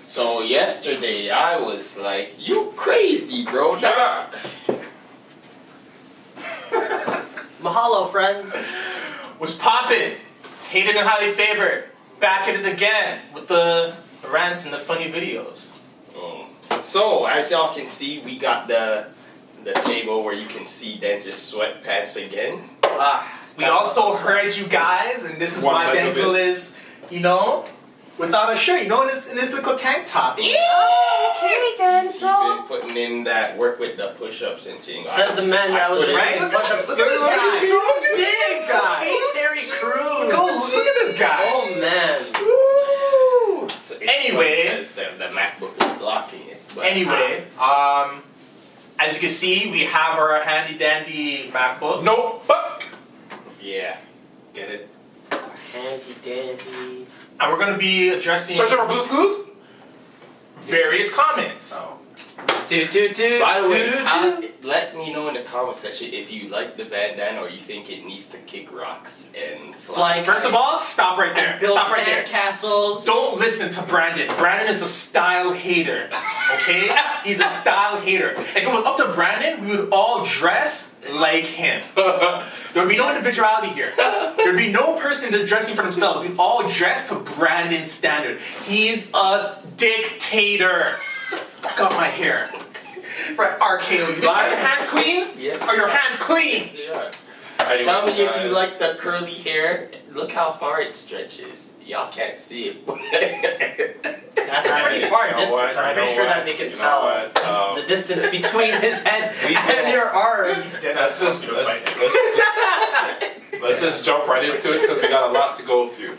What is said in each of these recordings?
So yesterday I was like, you crazy, bro. Shut up. Mahalo, friends. What's poppin'? It's Hated and Highly Favored. Back at it again with the rants and the funny videos. So as y'all can see, we got the table where you can see Denz's sweatpants again. We also heard you guys, and this is One why leg of Denzel it. is, without a shirt, in this little tank top. Okay, He's been putting in that work with the push-ups and things. Says the man that was just Right? doing Look push-ups. at this guy. So big guy. Hey, Terry Crews. Look at this guy. Oh man. Woo. It's Anyway. because the MacBook is blocking it. But, Anyway, as you can see, we have our handy dandy MacBook. No. yeah. Get it? Handy dandy. And we're gonna be addressing Search for Blue's Clues? various comments. Oh. Do. By the way, let me know in the comment section if you like the bandana or you think it needs to kick rocks and fly. First of all, stop right there. Build Stop right there. castles. Don't listen to Brandon. Brandon is a style hater. Okay? He's a style hater. If it was up to Brandon, we would all dress like him. There would be no individuality here. There would be no person dressing for themselves. We'd all dress to Brandon's standard. He's a dictator. Fuck up my hair. Right, RKO. Are your hands clean? Yes. Are your hands clean? Yes, they are. Anyways, Tell me if you guys. like the curly hair. Look how far it stretches. Y'all can't see it. That's a pretty far You know distance. what? I'm You pretty know sure what? that they can You know tell what? the distance between his head We and don't. your arm. Let's just jump right into it because we got a lot to go through.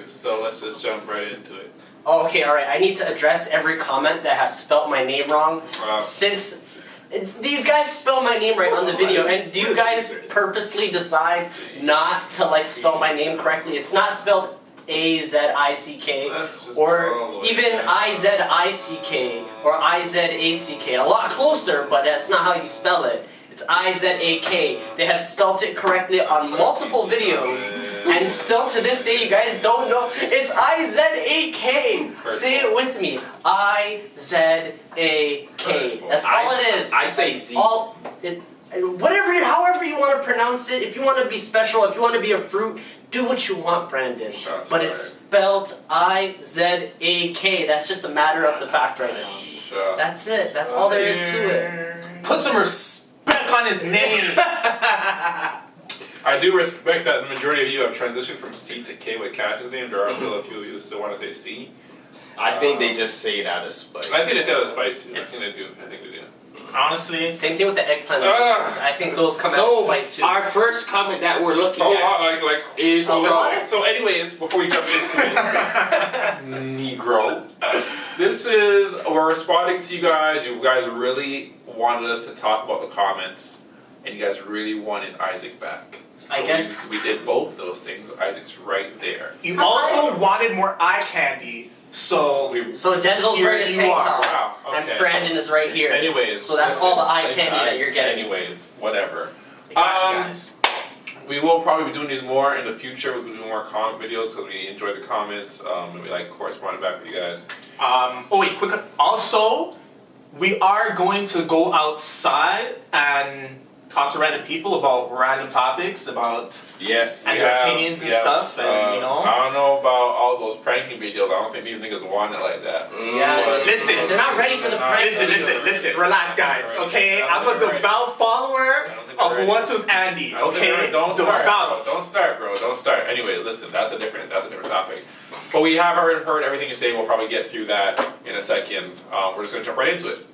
So let's just jump right into it. Oh, okay, alright. I need to address every comment that has spelt my name wrong. Since these guys spell my name right on the video, and do you guys purposely decide not to spell my name correctly? It's not spelled A-Z-I-C-K Let's just or follow even it. I-Z-I-C-K or I-Z-A-C-K. A lot closer, but that's not how you spell it. It's I-Z-A-K. They have spelt it correctly on multiple videos, and still to this day you guys don't know. It's I-Z-A-K. Say it with me. I-Z-A-K. That's all it is. I say Z. However you want to pronounce it. If you want to be special, if you want to be a fruit, do what you want, Brandon. Shots But it's fired. spelled I-Z-A-K. That's just a matter of the fact right now. That's it. That's all there is to it. Put some respect on his name. I do respect that the majority of you have transitioned from C to K with Cash's name. There are still a few of you who still want to say C. I think they just say it out of spite. I think they say that as spite too. I It's- think they do. Honestly, Same thing with the eggplant. I think those come out So, of spite too. our first comment that we're looking Oh, at like is so anyways, before we jump into it, Negro, we're responding to you guys. You guys really wanted us to talk about the comments, and you guys really wanted Isaac back. So I guess- we did both those things. Isaac's right there. you also wanted more eye candy, so So Denzel's Here wearing a you tank are. top, Wow, okay. and Brandon is right here. Anyways, So that's all the eye listen, candy that you're getting. Anyways, whatever. I got you guys. We will probably be doing these more in the future. We'll be doing more comment videos because we enjoy the comments and we like corresponding back with you guys. Oh wait, quick. Also, we are going to go outside and talk to random people about random topics, about yes. and their opinions and stuff, and I don't know about all those pranking videos. I don't think these niggas want it like that. Yeah, Listen, they're not ready for the prank. Listen, relax, guys. Okay, I'm a devout follower of What's with Andy. Okay, Don't start, bro. devout. Don't start. Anyway, listen, that's a different topic. But we have heard everything you're saying. We'll probably get through that in a second. We're just gonna jump right into it.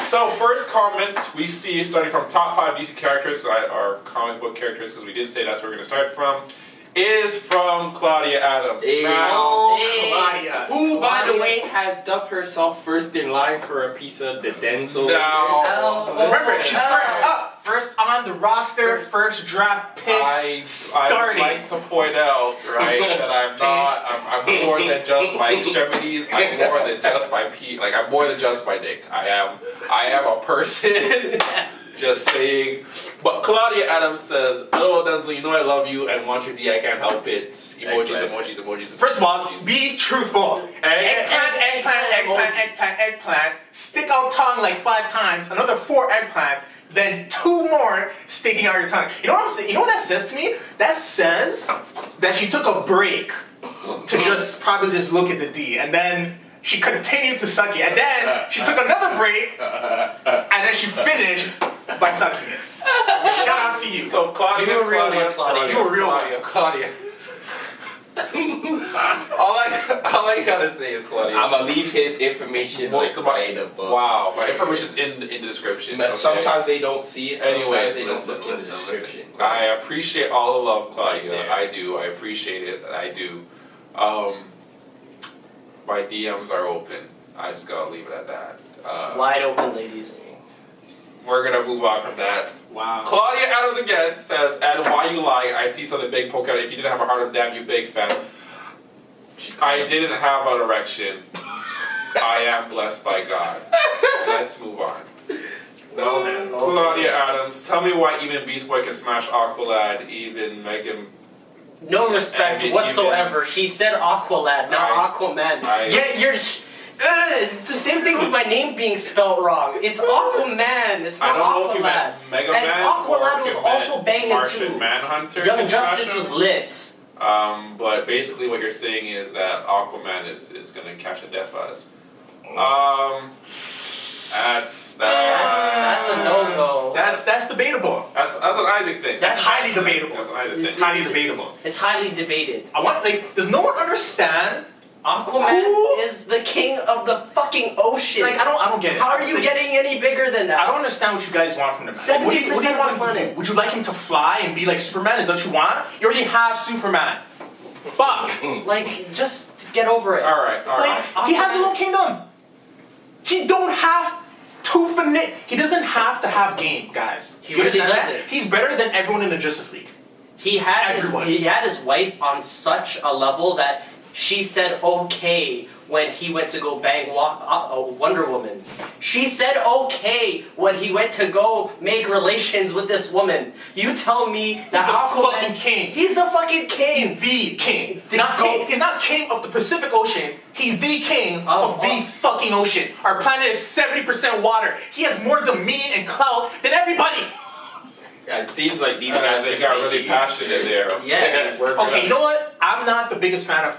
So first comment we see starting from top 5 DC characters, our comic book characters, because we did say that's where we're gonna start from, is from Claudia Adams. Hey. Oh, Hey. Claudia. Who, by the way, has dubbed herself first in line for a piece of the Denzel. Remember, she's first on the roster, first draft pick, I starting. would like to point out, right, that I'm more than just my extremities. I'm more than just my I'm more than just my dick. I am a person Just saying. But Claudia Adams says, hello Denzel, you know I love you and want your D, I can't help it. Emojis. First of all, be truthful. Eggplant. Stick out tongue like 5 times. Another 4 eggplants. Then 2 more sticking out your tongue. You know what I'm saying? You know what that says to me? That says that she took a break to probably just look at the D, and then she continued to suck it, and then she took another break, and then she finished by sucking it. Shout out to you. So Claudia, You were real one, Claudia. You were real one. Claudia. all I gotta say is Claudia. I'm gonna leave his information right above. Wow, my information's in the description. But okay? sometimes they don't see it. Sometimes Anyways, they don't look in the description. I appreciate all the love, Claudia. I do. I appreciate it. I do. My DMs are open. I just gotta leave it at that. Wide open, ladies. We're gonna move on from that. Wow. Claudia Adams again says, and why you lying? I see something big poke out. If you didn't have a heart of damn you big fan. I didn't have an erection. I am blessed by God. Let's move on. Well then. Claudia Adams, tell me why even Beast Boy can smash Aqualad, even Megan. No respect And whatsoever. She said Aqualad, not Aquaman. It's the same thing with my name being spelled wrong. It's Aquaman. It's not I don't know if you Aqualad. meant Mega And Man Aqualad or was if you also meant banging Martian too. Manhunter. Young Justice was lit. But basically what you're saying is that Aquaman is gonna catch a death us. That's a no-go. That's debatable. That's an Isaac thing. That's highly debatable. That's an Isaac It's thing. highly debatable. It's highly debated. Does no one understand? Aquaman Who? is the king of the fucking ocean. I don't get it. How are you getting any bigger than that? I don't understand what you guys want from the man. 70% What do you want of the him to planet. do? Would you like him to fly and be like Superman? Is that what you want? You already have Superman. Fuck. Like, just get over it. Alright. He has a little kingdom. He don't have to He doesn't have to have game, guys. He Do you really understand that? doesn't. He's better than everyone in the Justice League. He had Everyone. he had his wife on such a level that she said okay when he went to go bang Wonder Woman. She said okay when he went to go make relations with this woman. You tell me that He's the Aquaman, fucking king. He's the fucking king. He's the king. The Not king. king. He's not king of the Pacific Ocean. He's the king of the fucking ocean. Our planet is 70% water. He has more dominion and clout than everybody. It seems like these And guys they are got taking really passionate there. Yes. Okay, you know what? I'm not the biggest fan of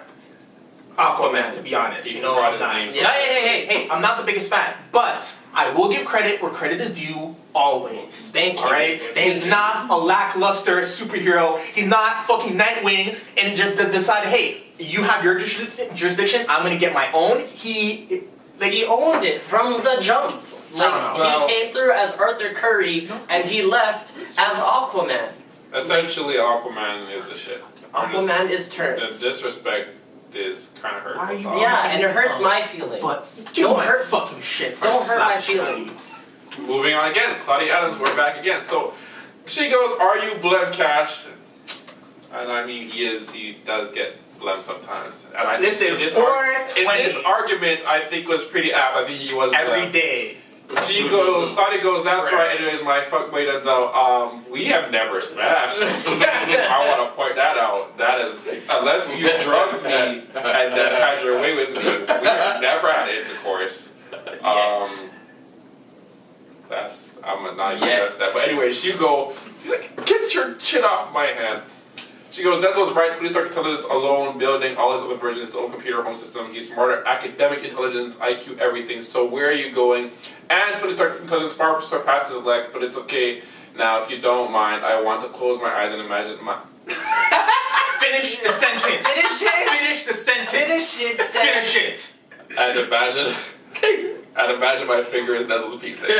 Aquaman, to be honest. He You know, brought I'm his not. name, so- Hey, I'm not the biggest fan. But I will give credit where credit is due always. Thank you. Alright? He's not a lackluster superhero. He's not fucking Nightwing and just decide, hey, you have your jurisdiction, I'm gonna get my own. He owned it from the jump. Like, he came through as Arthur Curry and he left as Aquaman. Essentially, Aquaman is the shit. Aquaman is The turned. disrespect is kind of hurtful. to Aquaman. Yeah, and it hurts my feelings. But Don't don't hurt- hurt fucking shit for don't a hurt my slap feelings. Moving on again, Claudia Adams, we're back again. So she goes, "Are you blem Cash?" And I mean, he does get blem sometimes. And I Listen, in this 420 argument, I think was pretty apt. I think he was every blem. day. She goes, Claudia goes, "That's right. Anyways, my fuckboy Denzel, we have never smashed. I want to point that out. That is, unless you drugged me and then had your way with me, we have never had intercourse." I'm not even address that. But anyway, she go, "Get your shit off my hand." She goes, "Denzel's right. Tony Stark intelligence alone, building all his other versions, his own computer home system. He's smarter, academic intelligence, IQ, everything. So where are you going? And Tony Stark intelligence far surpasses Lex, but it's okay. Now, if you don't mind, I want to close my eyes and imagine my." Finish the sentence. Finish it. Finish the sentence. Finish it. Finish it. And imagine my finger in Denzel's peak section.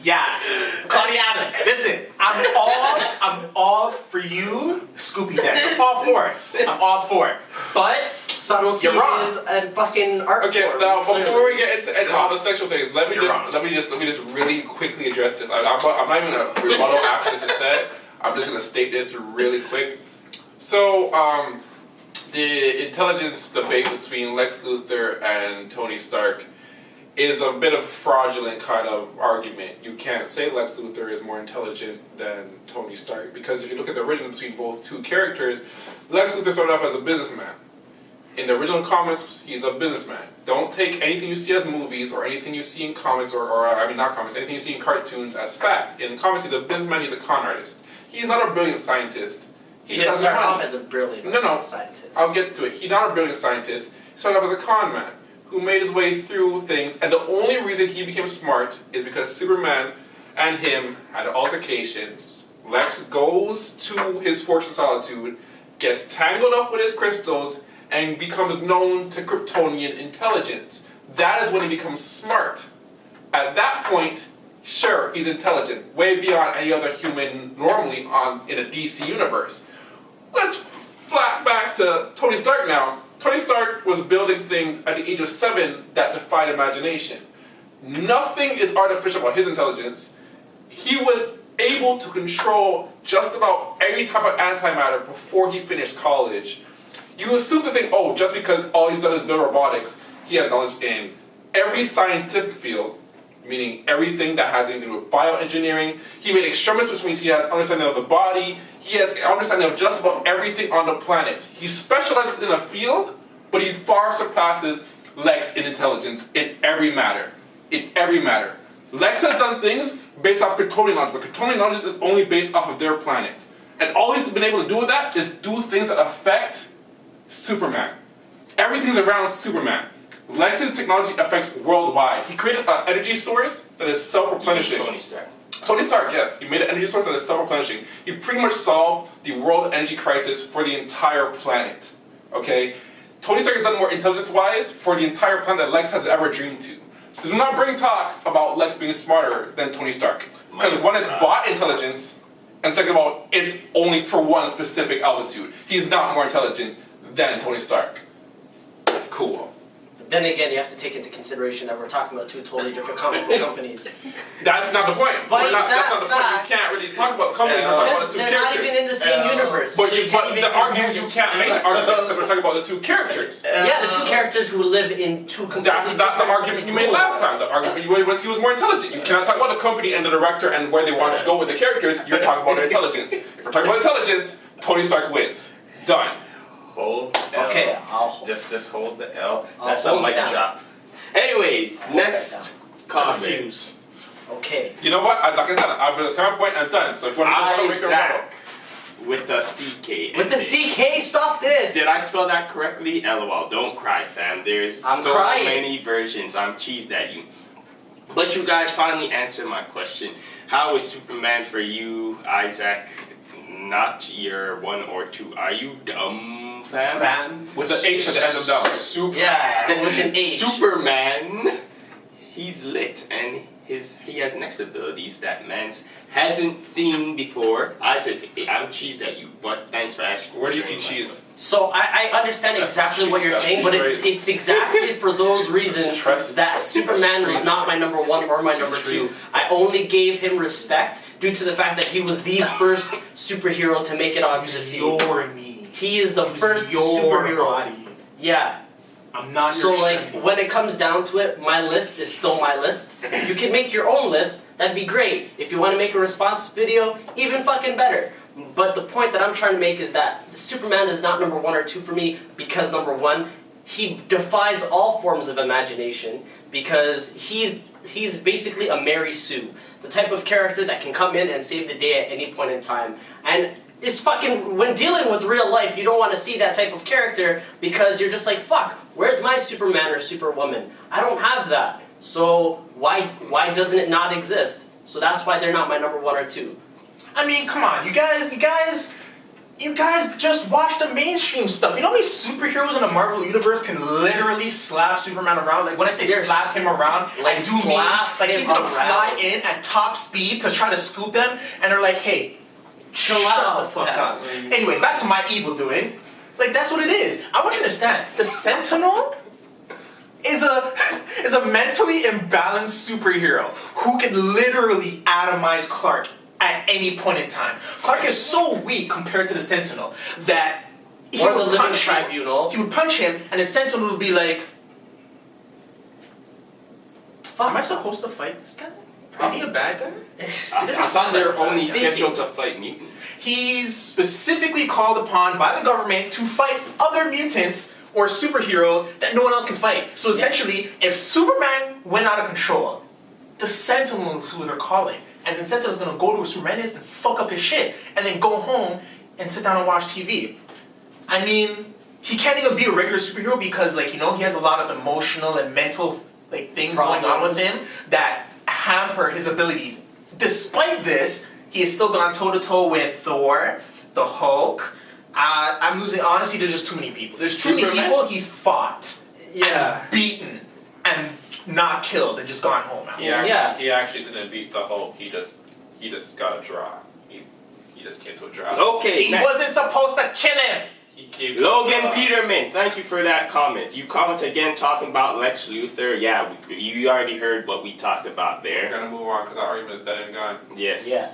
Yeah. Claudia Adams, listen, I'm all for you, Scoopy Deck. I'm all for it. But Subtlety You're wrong. is a fucking art Okay, form. now before clearly. we get into all the sexual things, let me You're just really quickly address this. I'm not even gonna rebuttal after this is said. I'm just gonna state this really quick. So, the intelligence debate between Lex Luthor and Tony Stark is a bit of a fraudulent kind of argument. You can't say Lex Luthor is more intelligent than Tony Stark, because if you look at the origin between both two characters, Lex Luthor started off as a businessman. In the original comics, he's a businessman. Don't take anything you see as movies or anything you see in comics, not comics, anything you see in cartoons as fact. In comics, he's a businessman, he's a con artist. He's not a brilliant scientist. He didn't start off as a brilliant scientist. I'll get to it. He's not a brilliant scientist. He started off as a con man who made his way through things, and the only reason he became smart is because Superman and him had altercations. Lex goes to his Fortress of Solitude, gets tangled up with his crystals, and becomes known to Kryptonian intelligence. That is when he becomes smart. At that point, sure, he's intelligent, way beyond any other human normally in a DC universe. Let's flat back to Tony Stark now. Tony Stark was building things at the age of 7 that defied imagination. Nothing is artificial about his intelligence. He was able to control just about every type of antimatter before he finished college. You assume to think, oh, just because all he's done is build robotics, he has knowledge in every scientific field, meaning everything that has anything to do with bioengineering. He made experiments, which means he has understanding of the body. He has understanding of just about everything on the planet. He specializes in a field, but he far surpasses Lex in intelligence in every matter. In every matter. Lex has done things based off Kryptonian knowledge, but Kryptonian knowledge is only based off of their planet. And all he's been able to do with that is do things that affect Superman. Everything's around Superman. Lex's technology affects worldwide. He created an energy source that is self-replenishing. Tony Stark. Tony Stark, yes. He made an energy source that is self-replenishing. He pretty much solved the world energy crisis for the entire planet. Okay? Tony Stark has done more intelligence-wise for the entire planet than Lex has ever dreamed to. So do not bring talks about Lex being smarter than Tony Stark. Because one, it's bot intelligence, and second of all, it's only for one specific altitude. He's not more intelligent than Tony Stark. Cool. Then again, you have to take into consideration that we're talking about two totally different comic book companies. That's not the point. That's not the point. You can't really talk about companies. We're talking about the two they're characters. not even in the same universe. But, so the argument, you can't make the argument because we're talking about the two characters. Yeah, the two characters who live in two completely That's not the argument you made last time. The argument was he was more intelligent. You cannot talk about the company and the director and where they want to go with the characters. You're talking about their intelligence. If we're talking about intelligence, Tony Stark wins. Done. Hold L. Okay, I'll hold. Just hold the L. I'll That's a hold it mic down. drop. Anyways, next comment. Refuse. Okay. You know what? Like I said, I've been at my point. I'm done. So if you want to make a rebuttal. Isaac with the CK. With the CK, stop this! Did I spell that correctly? LOL. Don't cry, fam. There's I'm so crying. many versions. I'm cheesed at you. But you guys finally answered my question. How is Superman for you, Isaac? Not your 1 or 2. Are you dumb, fam? Fam. With the H at the end of dumb. Yeah, with an H. Superman, he's lit, and he has next abilities that man's haven't seen before. Isaac, I'm cheesed at you, but thanks for asking. Where do you see cheese? So I understand exactly what you're saying, but it's exactly for those reasons that Superman was not my number 1 or my number 2. I only gave him respect due to the fact that he was the first superhero to make it onto the scene. You're me. He is the first your superhero. body. Yeah. I'm not So your like shiny. when it comes down to it, my list is still my list. You can make your own list, that'd be great. If you want to make a response video, even fucking better. But the point that I'm trying to make is that Superman is not number 1 or 2 for me because number 1, he defies all forms of imagination because he's basically a Mary Sue, the type of character that can come in and save the day at any point in time. And it's fucking, when dealing with real life, you don't want to see that type of character because you're just like, fuck, where's my Superman or Superwoman? I don't have that. So why doesn't it not exist? So that's why they're not my number 1 or 2. I mean, come on, you guys just watch the mainstream stuff. You know how many superheroes in the Marvel Universe can literally slap Superman around? Like when I say slap him around, like I do mean like he's gonna fly in at top speed to try to scoop them, and they're like, hey, Chill shut out, the fuck fam. up. Anyway, back to my evil doing. Like that's what it is. I want you to understand. The Sentinel is a mentally imbalanced superhero who can literally atomize Clark at any point in time. Clark is so weak compared to the Sentinel that he Or the would Living punch Tribunal. He would punch him, and the Sentinel would be like, fuck? Am I supposed to fight this guy? Is he a bad guy? I thought they're only scheduled to fight mutants. He's specifically called upon by the government to fight other mutants or superheroes that no one else can fight. So essentially, if Superman went out of control, the Sentinels who they're calling, and the Sentinel's gonna go to where Superman is and fuck up his shit, and then go home and sit down and watch TV. I mean, he can't even be a regular superhero because, like, you know, he has a lot of emotional and mental, like, things going on with him that hamper his abilities. Despite this, he has still gone toe-to-toe with Thor, the Hulk. I'm losing, honestly, there's just too many people. There's too many people he's fought and beaten and not killed and just gone home after. He actually didn't beat the Hulk. He just got a draw. He just came to a draw. Okay, He next. wasn't supposed to kill him! He came to Logan a draw. Peterman, thank you for that comment. You comment again talking about Lex Luthor. Yeah, you already heard what we talked about We're there. gonna move on because our argument is dead and gone. Yes. Yeah.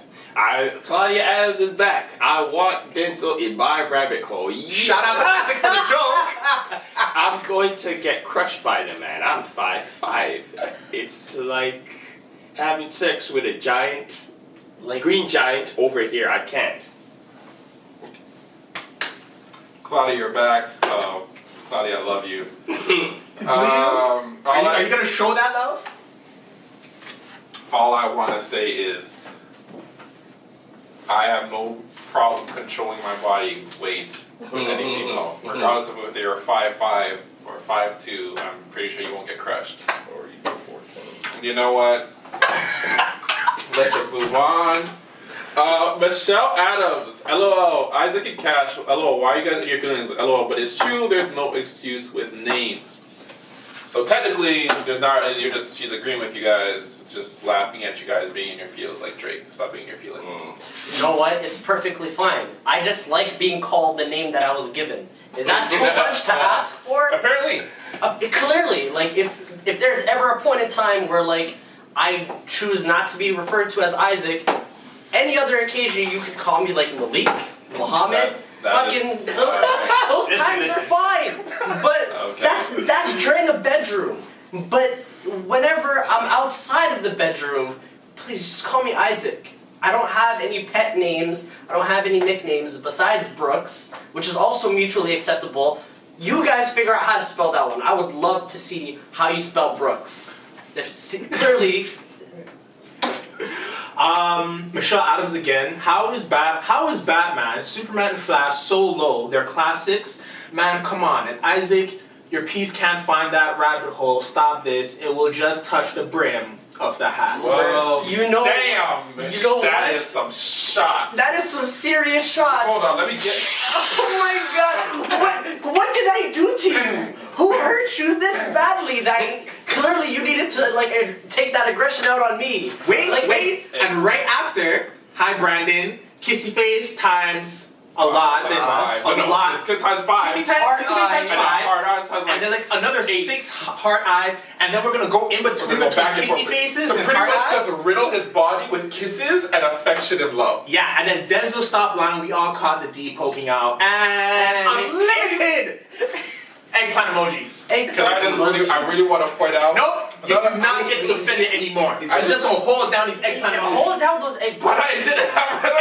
Claudia Adams is back. I want Denzel in my rabbit hole. Yeah. Shout out to Isaac for the joke! I'm going to get crushed by the man. I'm 5'5". It's like having sex with a giant, Like green giant over here. I can't. Claudia, you're back. Claudia, I love you. Do you? Are you gonna show that love? All I want to say is, I have no problem controlling my body weight with any female, regardless of if they are 5'5" or 5'2". I'm pretty sure you won't get crushed. Or you go for it. You know what? Let's just move on. Michelle Adams, LOL. Isaac and Kash, LOL. Why are you guys in your feelings? LOL. But it's true. There's no excuse with names. So technically, there's not. She's agreeing with you guys, just laughing at you guys being in your feels like Drake. Stop being in your feelings. You know what? It's perfectly fine. I just like being called the name that I was given. Is that too much to ask for? Apparently. Clearly, like if there's ever a point in time where like I choose not to be referred to as Isaac, any other occasion you could call me like Malik, Muhammad, those Listen, times listen. are fine. But Okay. that's during a bedroom. But whenever I'm outside of the bedroom, please just call me Isaac. I don't have any pet names. I don't have any nicknames besides Brooks, which is also mutually acceptable. You guys figure out how to spell that one. I would love to see how you spell Brooks. Clearly. Michelle Adams again. How is Batman, Superman, and Flash so low? They're classics. Man, come on. And Isaac, your piece can't find that rabbit hole. Stop this. It will just touch the brim of the hat. Well, You know- damn. you know that what? is some shots. That is some serious shots. Hold on, let me get. Oh my god! What did I do to you? Who hurt you this badly that clearly you needed to like take that aggression out on me? Wait. And right after, hi Brandon, kissy face times a lot. No, It's good times 5. Kissy face times And 5. hard eyes has like And then like another 8. 6 heart eyes, and then we're gonna go in between We're gonna go back and kissy forth. faces So and pretty heart much eyes. just riddle his body with kisses and affection and love. Yeah, and then Denzel stopped lying. We all caught the D poking out, and unlimited eggplant emojis. Can I really want to point out? Nope, you do not get to defend it anymore. I'm just gonna hold down these eggplant emojis. Hold down those egg. But I didn't have it.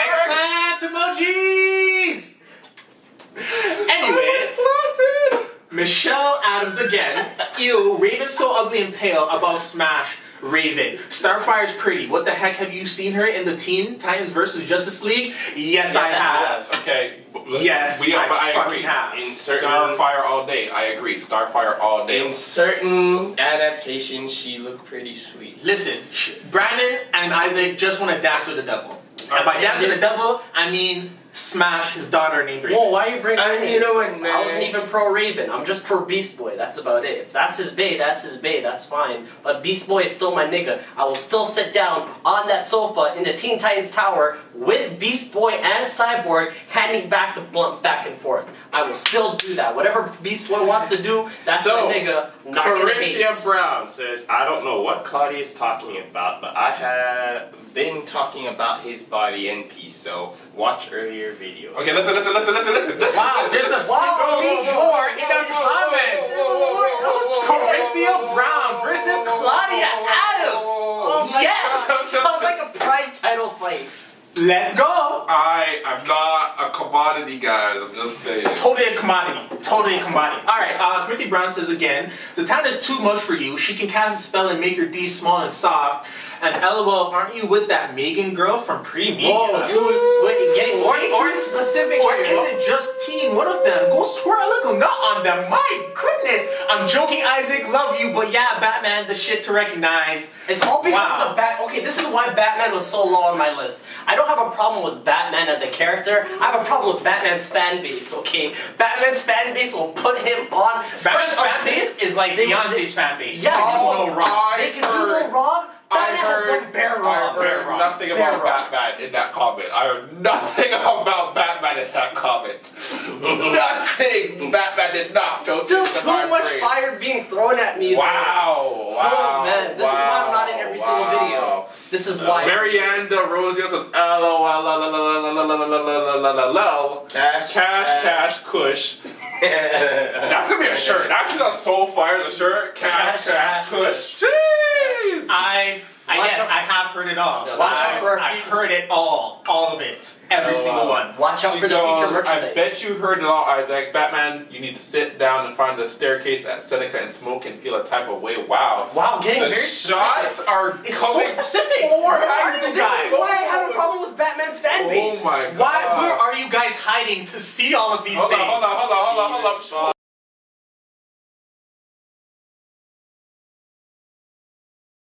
Eggplant emojis! Anyway, Michelle Adams again. Ew, Raven's so ugly and pale. About Smash. Raven. Starfire's pretty. What the heck, have you seen her in the Teen Titans vs. Justice League? Yes, I have. Okay. Listen, Yes, but I fucking agree. have. In certain Starfire all day. I agree. Starfire all day. in certain adaptations, she looked pretty sweet. Listen, Brandon and Isaac just want to dance with the devil. And by dance with the devil, I mean smash his daughter named Raven. Whoa, why are you bringing her You know what, into this? I wasn't man? even pro Raven. I'm just pro Beast Boy. That's about it. If that's his bae, that's his bae. That's fine. But Beast Boy is still my nigga. I will still sit down on that sofa in the Teen Titans Tower with Beast Boy and Cyborg handing back the blunt back and forth. I will still do that. Whatever Beast Boy wants to do, that's So, my nigga. Not gonna hate. Corinthia Brown says, I don't know what Claudia is talking about, but I have been talking about his body in peace, so watch earlier videos. Okay, listen. Wow, there's a single war in the comments. Corinthia Brown versus Claudia Adams. Sounds like a prize title fight. Let's go. I am not a commodity, guys. I'm just saying. Totally a commodity. Totally a commodity. Alright, Quinty Brown says again, the town is too much for you. She can cast a spell and make your D small and soft. And LOL, aren't you with that Megan girl from Pre-Media? Whoa, dude, getting way too specific Or here. is it just teen? One of them. Go swear a little nut on them. My goodness. I'm joking, Isaac. Love you. But yeah, Batman, the shit to recognize. It's all because Wow. of the Bat. Okay, this is why Batman was so low on my list. I don't have a problem with Batman as a character. I have a problem with Batman's fan base. Okay, Batman's fan base will put him on. Batman's such a- fan base is like They- Beyonce's fan base. Yeah, They do oh, no wrong. They can do no wrong. Batman has done bare I wrong. heard nothing Bear about wrong. Batman in that comment. I heard nothing about Batman in that comment. Nothing. Batman did not go Still into too my much brain. fire being thrown at me. Wow. Wow. Oh man, this is why I'm not in every single video. This is why. Marianne Rosie says LOL. Cash, Kush. That's gonna be a shirt. Actually, that's so fire. The shirt, Cash, Kush. Jeez. Yes, I have heard it all. Watch out for I've heard it all of it, every single one. Watch out She for the goes, future merchandise. I bet you heard it all, Isaac. Batman, you need to sit down and find the staircase at Seneca and smoke and feel a type of way. Wow. Wow, getting The very shots specific. are It's so coming specific. for Where you are you guys. guys? Why I have a problem with Batman's fan base. Oh my god. Where are you guys hiding to see all of these Hold things? on.